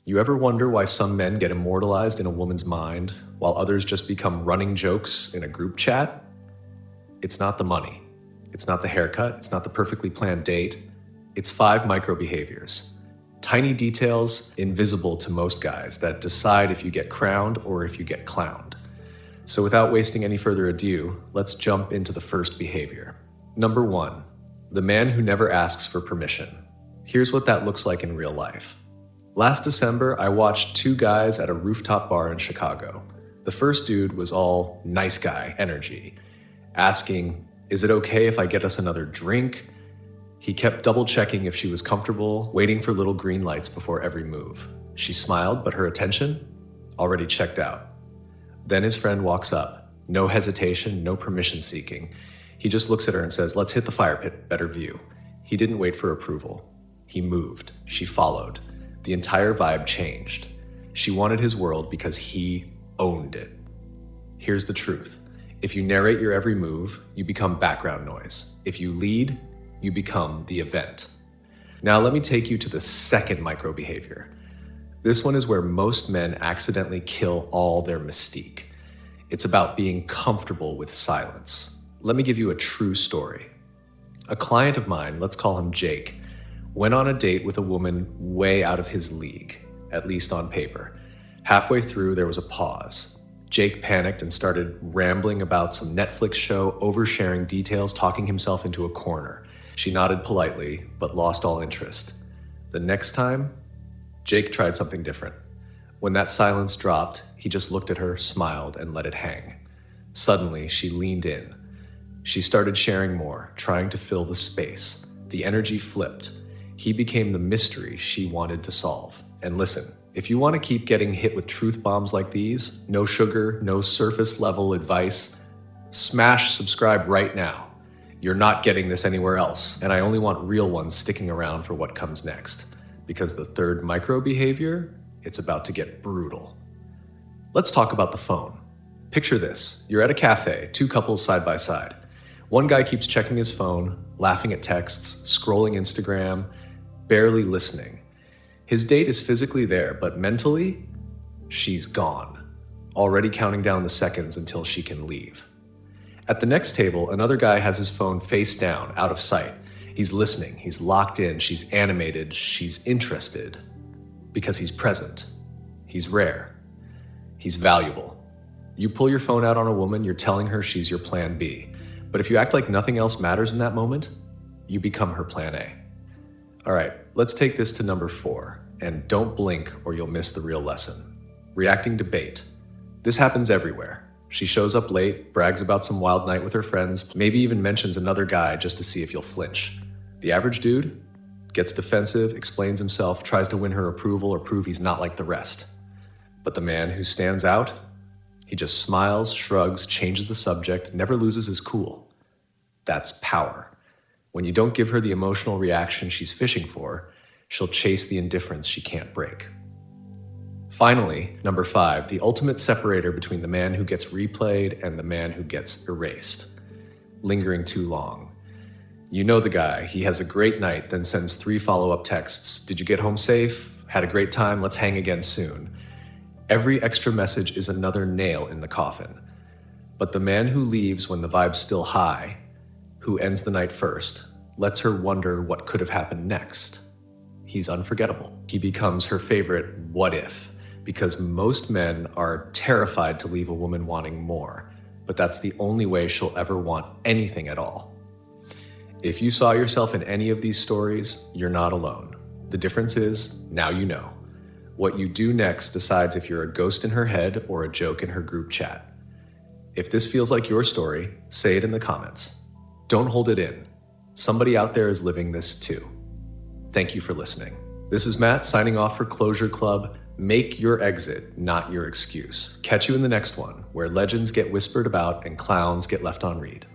You ever wonder why some men get immortalized in a woman's mind, while others just become running jokes in a group chat? It's not the money. It's not the haircut. It's not the perfectly planned date. It's 5 micro behaviors. Tiny details invisible to most guys that decide if you get crowned or if you get clowned. So without wasting any further ado, let's jump into the first behavior. Number 1, the man who never asks for permission. Here's what that looks like in real life. Last December, I watched 2 guys at a rooftop bar in Chicago. The first dude was all nice guy energy, asking, "Is it okay if I get us another drink?" He kept double checking if she was comfortable, waiting for little green lights before every move. She smiled, but her attention already checked out. Then his friend walks up. No hesitation, no permission seeking. He just looks at her and says, "Let's hit the fire pit, better view." He didn't wait for approval. He moved. She followed. The entire vibe changed. She wanted his world because he owned it. Here's the truth. If you narrate your every move, you become background noise. If you lead, you become the event. Now let me take you to the second micro behavior. This one is where most men accidentally kill all their mystique. It's about being comfortable with silence. Let me give you a true story. A client of mine, let's call him Jake, went on a date with a woman way out of his league, at least on paper. Halfway through, there was a pause. Jake panicked and started rambling about some Netflix show, oversharing details, talking himself into a corner. She nodded politely, but lost all interest. The next time, Jake tried something different. When that silence dropped, he just looked at her, smiled, and let it hang. Suddenly, she leaned in. She started sharing more, trying to fill the space. The energy flipped. He became the mystery she wanted to solve. And listen, if you want to keep getting hit with truth bombs like these, no sugar, no surface level advice, smash subscribe right now. You're not getting this anywhere else, and I only want real ones sticking around for what comes next. Because the third micro behavior, it's about to get brutal. Let's talk about the phone. Picture this. You're at a cafe, 2 couples side by side. One guy keeps checking his phone, laughing at texts, scrolling Instagram, barely listening. His date is physically there, but mentally, she's gone, already counting down the seconds until she can leave. At the next table, another guy has his phone face down, out of sight. He's listening, he's locked in, she's animated, she's interested, because he's present. He's rare. He's valuable. You pull your phone out on a woman, you're telling her she's your plan B. But if you act like nothing else matters in that moment, you become her plan A. All right, let's take this to number 4, and don't blink or you'll miss the real lesson. Reacting to bait. This happens everywhere. She shows up late, brags about some wild night with her friends, maybe even mentions another guy just to see if you'll flinch. The average dude gets defensive, explains himself, tries to win her approval or prove he's not like the rest. But the man who stands out, he just smiles, shrugs, changes the subject, never loses his cool. That's power. When you don't give her the emotional reaction she's fishing for, she'll chase the indifference she can't break. Finally, number 5, the ultimate separator between the man who gets replayed and the man who gets erased. Lingering too long. You know the guy, he has a great night, then sends 3 follow-up texts. Did you get home safe? Had a great time, let's hang again soon. Every extra message is another nail in the coffin. But the man who leaves when the vibe's still high, who ends the night first, lets her wonder what could have happened next. He's unforgettable. He becomes her favorite what if, because most men are terrified to leave a woman wanting more, but that's the only way she'll ever want anything at all. If you saw yourself in any of these stories, you're not alone. The difference is, now you know. What you do next decides if you're a ghost in her head or a joke in her group chat. If this feels like your story, say it in the comments. Don't hold it in. Somebody out there is living this too. Thank you for listening. This is Matt signing off for Closure Club. Make your exit, not your excuse. Catch you in the next one, where legends get whispered about and clowns get left on read.